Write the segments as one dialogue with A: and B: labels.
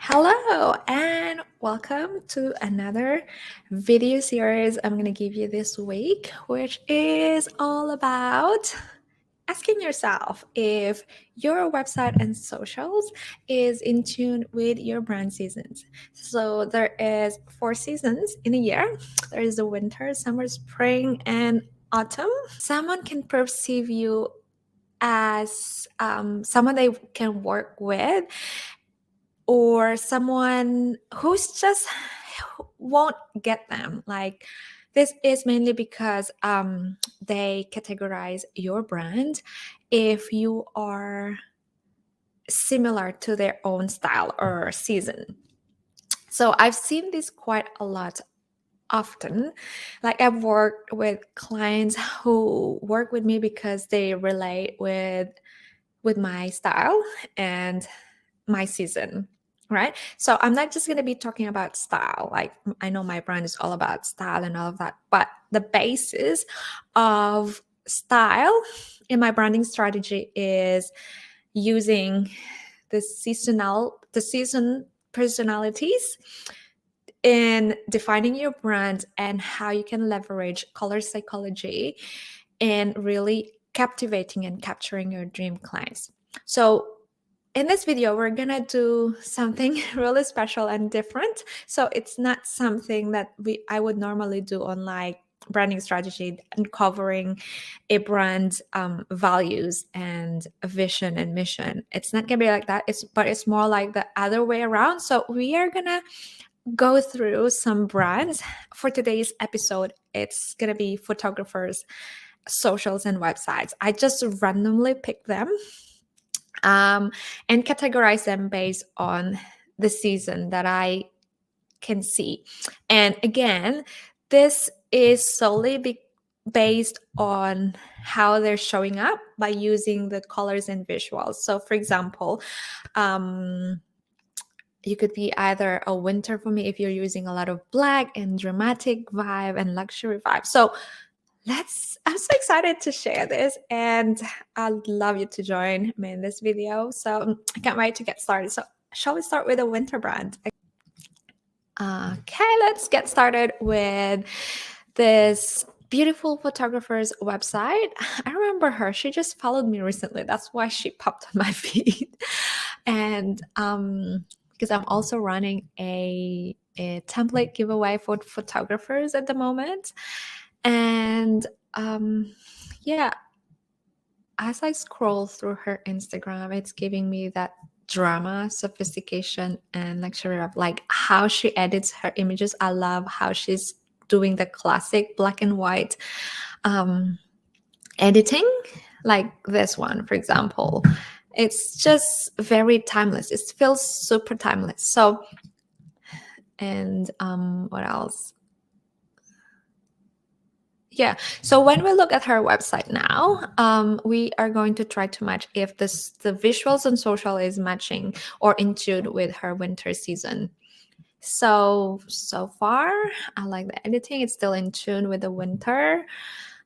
A: Hello and welcome to another video series I'm going to give you this week, which is all about asking yourself if your website and socials is in tune with your brand seasons. So there is 4 seasons in a year. There is the winter, summer, spring, and autumn. Someone can perceive you as someone they can work with, or someone who's just won't get them. Like, this is mainly because they categorize your brand if you are similar to their own style or season. So I've seen this quite a lot often. Like, I've worked with clients who work with me because they relate with my style and my season, right? So I'm not just going to be talking about style. Like, I know my brand is all about style and all of that, but the basis of style in my branding strategy is using the season personalities in defining your brand and how you can leverage color psychology and really captivating and capturing your dream clients. So in this video, we're gonna do something really special and different. So it's not something that I would normally do on like branding strategy and covering a brand values and vision and mission. It's not gonna be like that. It's more like the other way around. So we are gonna go through some brands for today's episode. It's gonna be photographers, socials, and websites. I just randomly picked them and categorize them based on the season that I can see. And again, this is solely based on how they're showing up by using the colors and visuals. So, for example, you could be either a winter for me if you're using a lot of black and dramatic vibe and luxury vibe. So I'm so excited to share this, and I'd love you to join me in this video. So I can't wait to get started. So shall we start with a winter brand? Okay, let's get started with this beautiful photographer's website. I remember her. She just followed me recently. That's why she popped on my feed. And because I'm also running a template giveaway for photographers at the moment. And yeah, as I scroll through her Instagram, it's giving me that drama, sophistication, and luxury of like how she edits her images. I love how she's doing the classic black and white editing, like this one, for example. It's just very timeless. It feels super timeless. So, and what else? Yeah. So when we look at her website now, we are going to try to match if the visuals and social is matching or in tune with her winter season. So far, I like the editing. It's still in tune with the winter.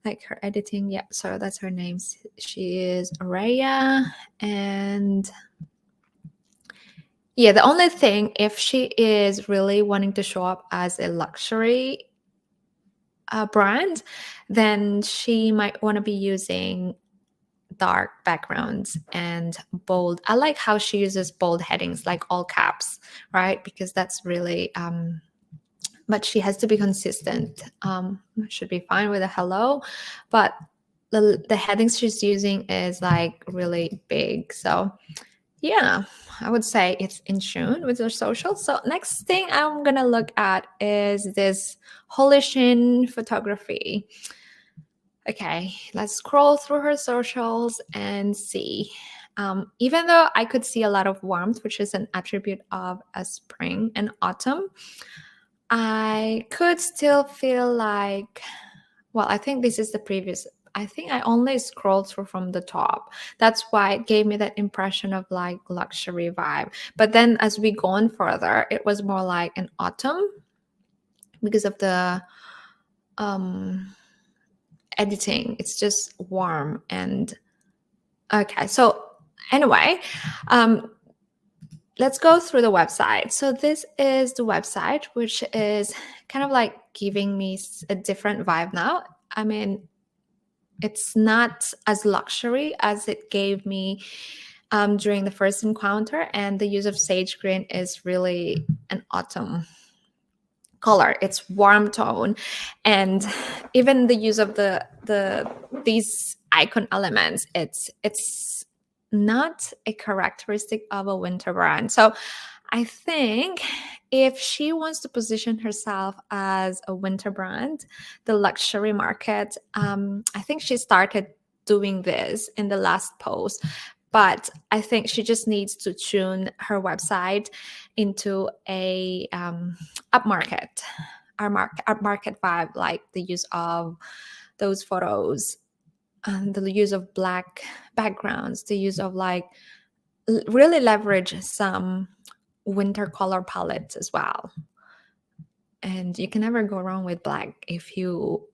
A: Like her editing. Yeah. So that's her name. She is Araya. And yeah, the only thing, if she is really wanting to show up as a luxury brand, then she might want to be using dark backgrounds and bold. I like how she uses bold headings, like all caps, right? Because that's really but she has to be consistent. Should be fine with a hello, but the headings she's using is like really big. So yeah, I would say it's in tune with your social. So next thing I'm gonna look at is this Holishin photography. Okay, let's scroll through her socials and see. Even though I could see a lot of warmth, which is an attribute of a spring and autumn, I could still feel like, well, I think this is the previous. I think I only scrolled through from the top. That's why it gave me that impression of like luxury vibe. But then as we go on further, it was more like an autumn because of the editing. It's just warm and okay. So anyway, let's go through the website. So this is the website, which is kind of like giving me a different vibe now. I mean, it's not as luxury as it gave me during the first encounter, and the use of sage green is really an autumn color. It's warm tone, and even the use of these icon elements, it's not a characteristic of a winter brand. So I think if she wants to position herself as a winter brand, the luxury market, I think she started doing this in the last post. But I think she just needs to tune her website into a upmarket, upmarket vibe, like the use of those photos and the use of black backgrounds, the use of like really leverage some winter color palettes as well. And you can never go wrong with black if you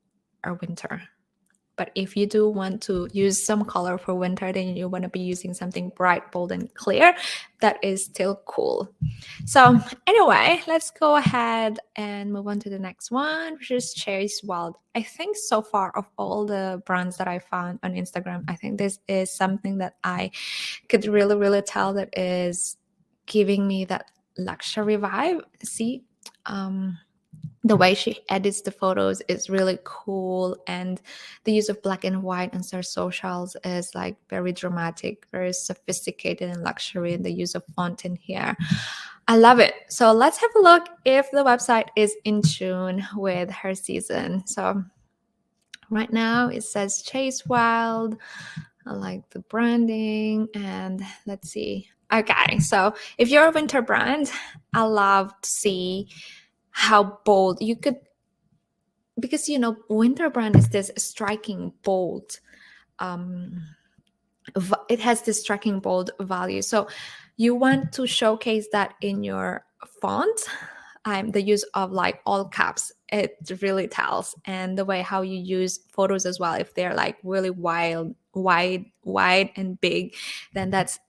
A: are winter. But if you do want to use some color for winter, then you want to be using something bright, bold, and clear that is still cool. So anyway, let's go ahead and move on to the next one, which is Chase Wild. I think so far of all the brands that I found on Instagram, I think this is something that I could really, really tell that is giving me that luxury vibe. See, the way she edits the photos is really cool, and the use of black and white on her socials is like very dramatic, very sophisticated and luxury, and the use of font in here, I love it. So let's have a look if the website is in tune with her season. So right now it says Chase Wild. I like the branding, and let's see. Okay, so if you're a winter brand, I love to see how bold you could, because winter brand is this striking bold, it has this striking bold value, so you want to showcase that in your font. The use of like all caps, it really tells, and the way how you use photos as well. If they're like really wide and big, then that's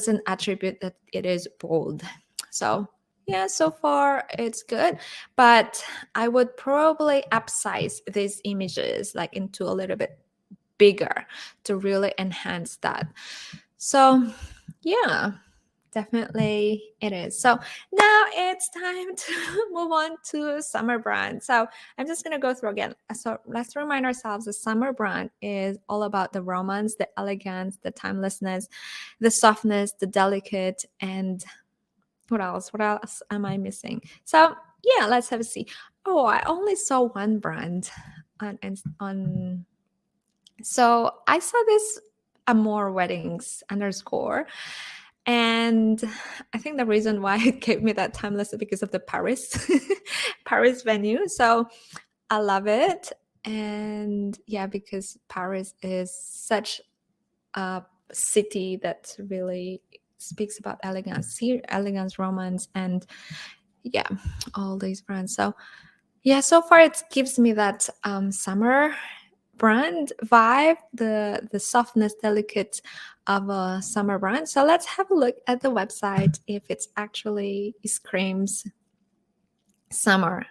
A: an attribute that it is bold. So yeah, so far it's good, but I would probably upsize these images like into a little bit bigger to really enhance that. So yeah, definitely it is. So now it's time to move on to summer brand. So I'm just going to go through again. So let's remind ourselves the summer brand is all about the romance, the elegance, the timelessness, the softness, the delicate, and what else? What else am I missing? So yeah, let's have a see. Oh, I only saw one brand on. So I saw this Amore Weddings underscore, and I think the reason why it gave me that timeless is because of the Paris Paris venue. So I love it, and yeah, because Paris is such a city that really speaks about elegance, romance, and yeah, all these brands. So yeah, so far it gives me that summer brand vibe, the softness, delicate of a summer brand. So let's have a look at the website if it's actually screams summer.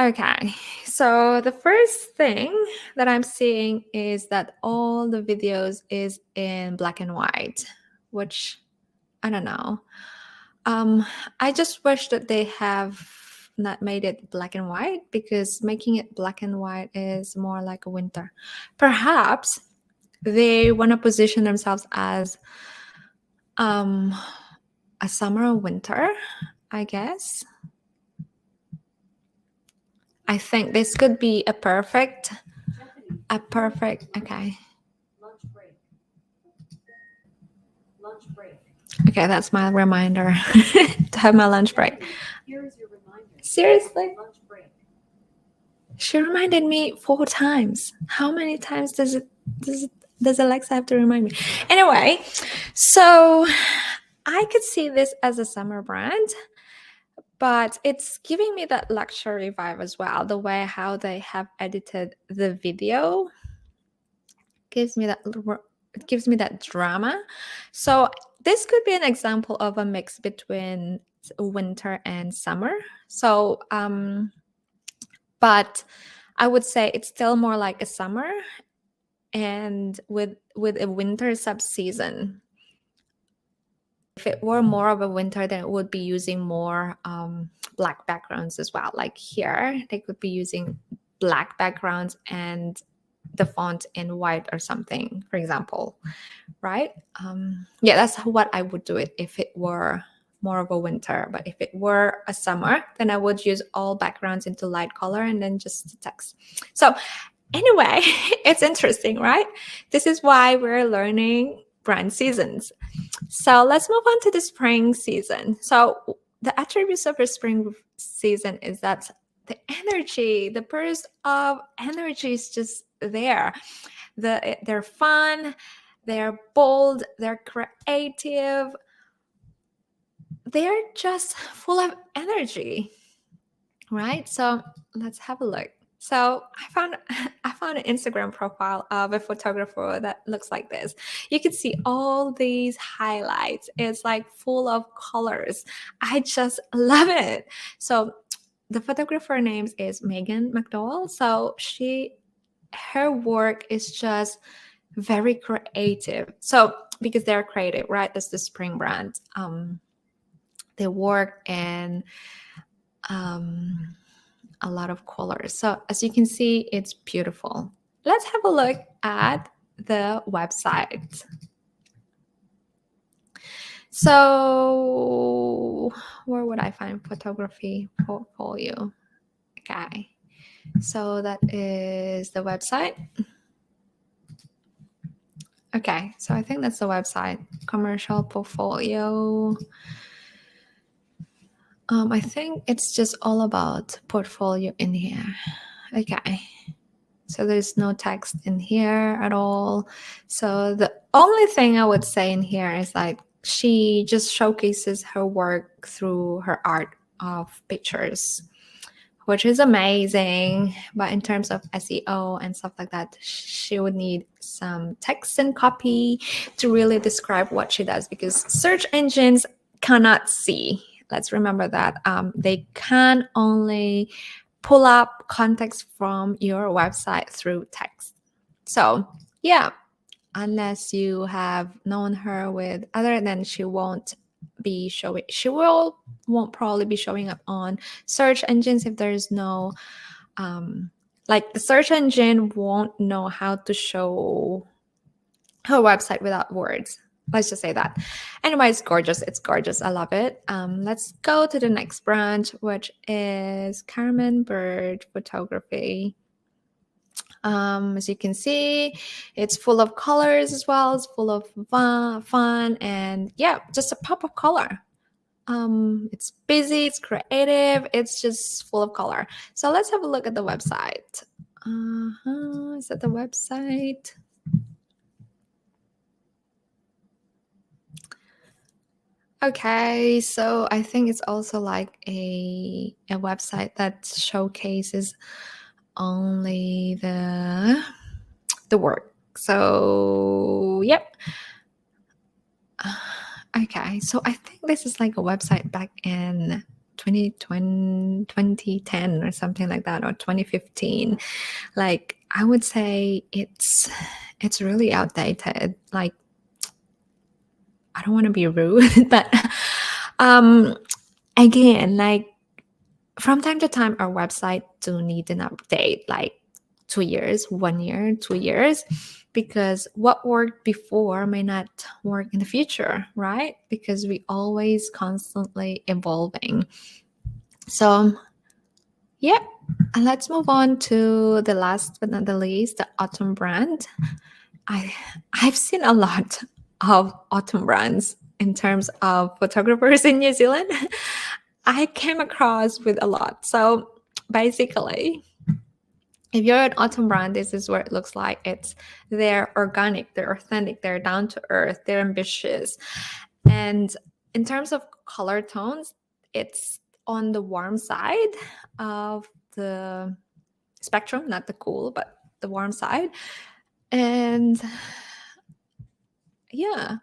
A: Okay, so the first thing that I'm seeing is that all the videos is in black and white, which I don't know. I just wish that they have not made it black and white, because making it black and white is more like a winter. Perhaps they want to position themselves as a summer or winter, I guess. I think this could be a perfect, okay. Lunch break. Okay, that's my reminder to have my lunch break. Here is your reminder. Seriously? Lunch break. She reminded me 4 times. How many times does Alexa have to remind me? Anyway, so I could see this as a summer brand, but it's giving me that luxury vibe as well. The way how they have edited the video gives me that it gives me that drama. So this could be an example of a mix between winter and summer. So but I would say it's still more like a summer, and with a winter sub-season. If it were more of a winter, then it would be using more black backgrounds as well. Like here, they could be using black backgrounds and the font in white or something, for example, right? Yeah, that's what I would do it if it were more of a winter. But if it were a summer, then I would use all backgrounds into light color and then just the text. So anyway, it's interesting, right? This is why we're learning brand seasons. So let's move on to the spring season. So the attributes of the spring season is that the energy, the burst of energy is just there. They're fun, they're bold, they're creative, they're just full of energy, right? So let's have a look. So I found an Instagram profile of a photographer that looks like this. You can see all these highlights. It's like full of colors. I just love it. So the photographer name is Megan McDowell. So her work is just very creative. So because they're creative, right? That's the Spring brand. They work in a lot of colors. So as you can see, it's beautiful. Let's have a look at the website. So where would I find photography portfolio? Okay, so that is the website. Okay, so I think that's the website, commercial portfolio. I think it's just all about portfolio in here. Okay. So there's no text in here at all. So the only thing I would say in here is like she just showcases her work through her art of pictures, which is amazing. But in terms of SEO and stuff like that, she would need some text and copy to really describe what she does, because search engines cannot see. Let's remember that. They can only pull up context from your website through text. So yeah, unless you have known her with other, then she won't be showing. Won't probably be showing up on search engines if there's no like the search engine won't know how to show her website without words. Let's just say that. Anyway, it's gorgeous. It's gorgeous. I love it. Let's go to the next branch, which is Carmen Bird Photography. As you can see, it's full of colors as well. It's full of fun and yeah, just a pop of color. It's busy, it's creative, it's just full of color. So let's have a look at the website. Is that the website? Okay, so I think it's also like a website that showcases only the work. So yep. Okay, so I think this is like a website back in 2010 or something like that, or 2015. Like I would say it's really outdated. Like I don't want to be rude, but again, like from time to time, our website do need an update, like 2 years, 1 year, 2 years, because what worked before may not work in the future, right? Because we always constantly evolving. So yeah, and let's move on to the last but not the least, the Autumn brand. I've seen a lot of Autumn brands in terms of photographers in New Zealand. I came across with a lot. So basically, if you're an Autumn brand, this is what it looks like. They're organic, they're authentic, they're down to earth, they're ambitious. And in terms of color tones, it's on the warm side of the spectrum, not the cool, but the warm side. And yeah,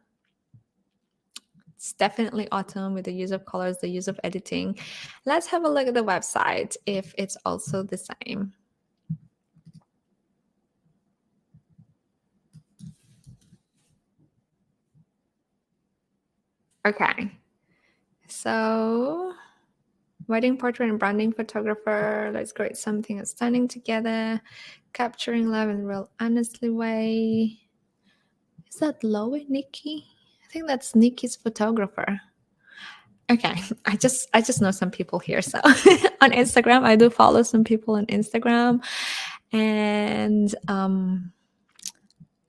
A: it's definitely autumn with the use of colors, the use of editing. Let's have a look at the website if it's also the same. Okay, so wedding portrait and branding photographer. Let's create something outstanding together. Capturing love in a real honestly way. Is that Lowe Nikki? I think that's Nikki's photographer. Okay, I just know some people here. So on Instagram, I do follow some people on Instagram, and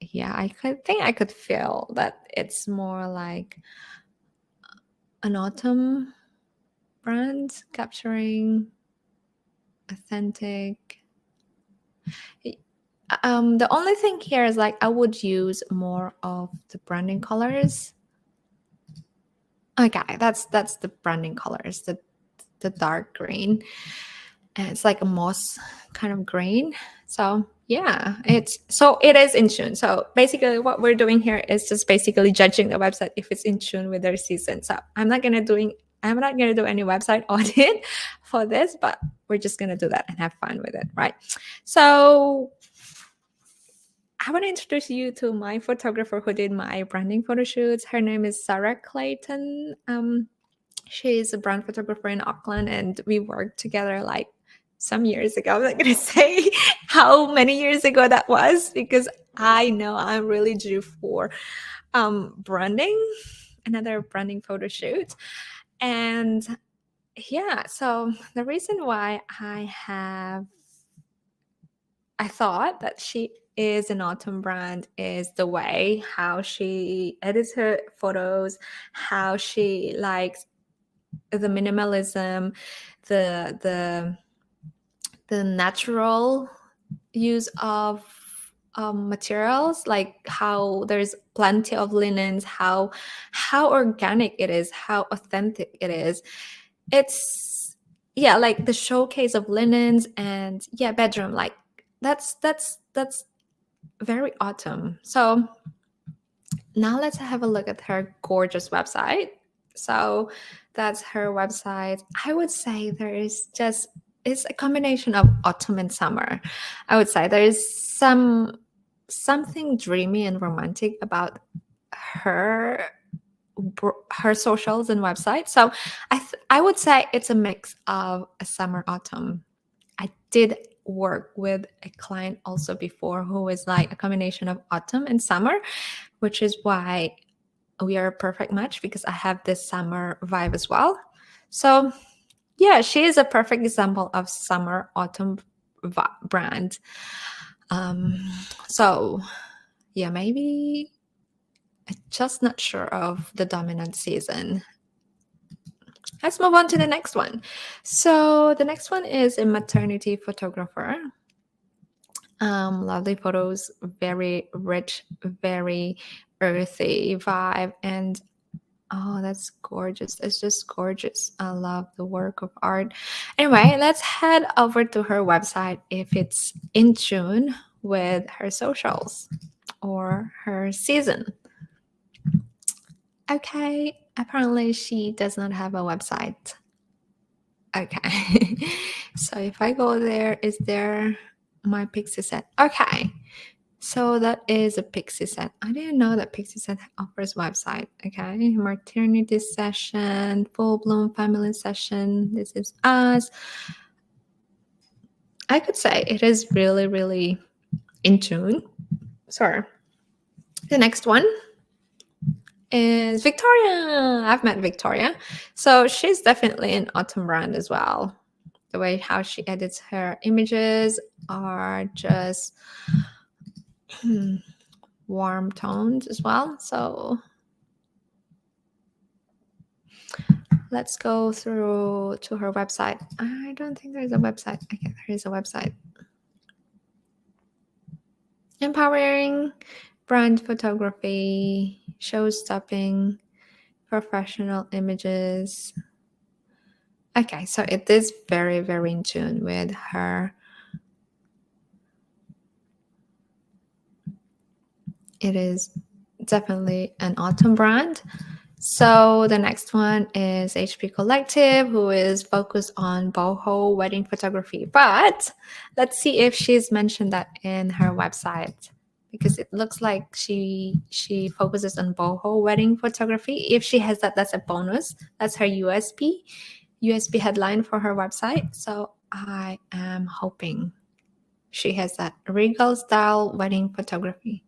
A: yeah, I could feel that it's more like an autumn brand capturing authentic. The only thing here is like I would use more of the branding colors. Okay, that's the branding colors, the dark green. And it's like a moss kind of green. So yeah, it is in tune. So basically what we're doing here is just basically judging the website if it's in tune with their season. So I'm not gonna do any website audit for this, but we're just gonna do that and have fun with it, right? So I want to introduce you to my photographer who did my branding photo shoots. Her name is Sarah Clayton. She's a brand photographer in Auckland, and we worked together like some years ago. I'm not going to say how many years ago that was because I know I'm really due for branding, another branding photo shoot. And yeah, so the reason why I thought that she is an autumn brand is the way how she edits her photos, how she likes the minimalism, the the natural use of materials, like how there's plenty of linens, how organic it is, how authentic it is. It's yeah, like the showcase of linens and yeah, bedroom, like that's very autumn. So now let's have a look at her gorgeous website. So that's her website. I would say there is just it's a combination of autumn and summer. I would say there is something dreamy and romantic about her her socials and website. So I would say it's a mix of a summer autumn. I did work with a client also before who was like a combination of autumn and summer, which is why we are a perfect match because I have this summer vibe as well. So yeah, she is a perfect example of summer autumn brand. Um, so yeah, maybe I'm just not sure of the dominant season. Let's move on to the next one. So the next one is a maternity photographer. Lovely photos, very rich, very earthy vibe, and oh, that's gorgeous. It's just gorgeous. I love the work of art. Anyway, let's head over to her website if it's in tune with her socials or her season. Okay, apparently she does not have a website. Okay, so if I go there, is there my Pixie set? Okay, so that is a Pixie set. I didn't know that Pixie set offers website. Okay, maternity session, full bloom family session. This is us. I could say it is really, really in tune. Sorry. The next one is Victoria. I've met Victoria. So she's definitely an autumn brand as well. The way how she edits her images are just warm tones as well. So let's go through to her website. I don't think there's a website. Okay, there is a website. Empowering brand photography, show stopping, professional images. Okay, so it is very, very in tune with her. It is definitely an autumn brand. So the next one is HP Collective, who is focused on boho wedding photography. But let's see if she's mentioned that in her website, because it looks like she focuses on boho wedding photography. If she has that, that's a bonus. That's her USP headline for her website. So I am hoping she has that regal style wedding photography.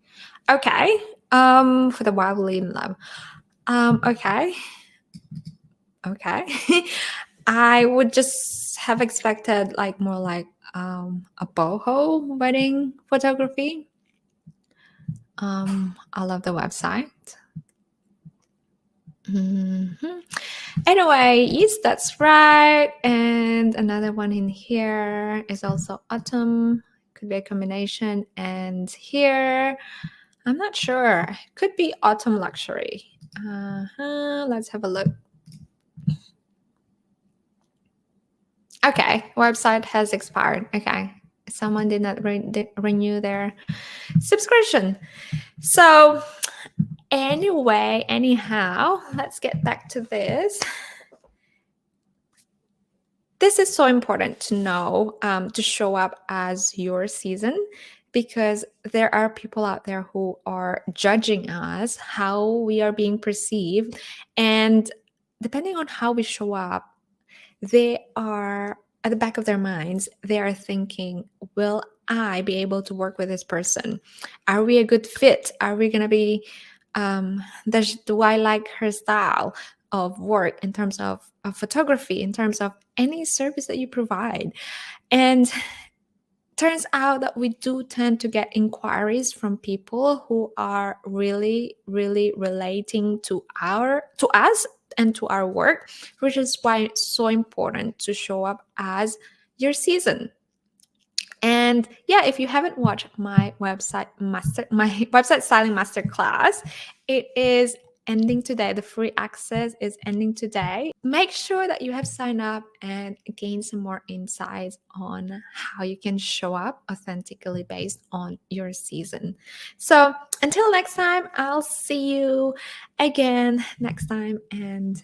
A: Okay. For the wildly in love. Okay. Okay. I would just have expected like more like a boho wedding photography. I love the website. Anyway, yes, that's right. And another one in here is also autumn. Could be a combination. And here, I'm not sure. Could be autumn luxury. Let's have a look. Okay, website has expired. Okay, someone did not renew their subscription. So anyway, anyhow, let's get back to this. This is so important to know, to show up as your season, because there are people out there who are judging us, how we are being perceived, and depending on how we show up, they are at the back of their minds, they are thinking, will I be able to work with this person? Are we a good fit? Are we going to be, do I like her style of work in terms of photography, in terms of any service that you provide? And turns out that we do tend to get inquiries from people who are really relating to us and to our work, which is why it's so important to show up as your season. And yeah, if you haven't watched my website styling masterclass, it is ending today. The free access is ending today. Make sure that you have signed up and gain some more insights on how you can show up authentically based on your season. So until next time, I'll see you again next time, and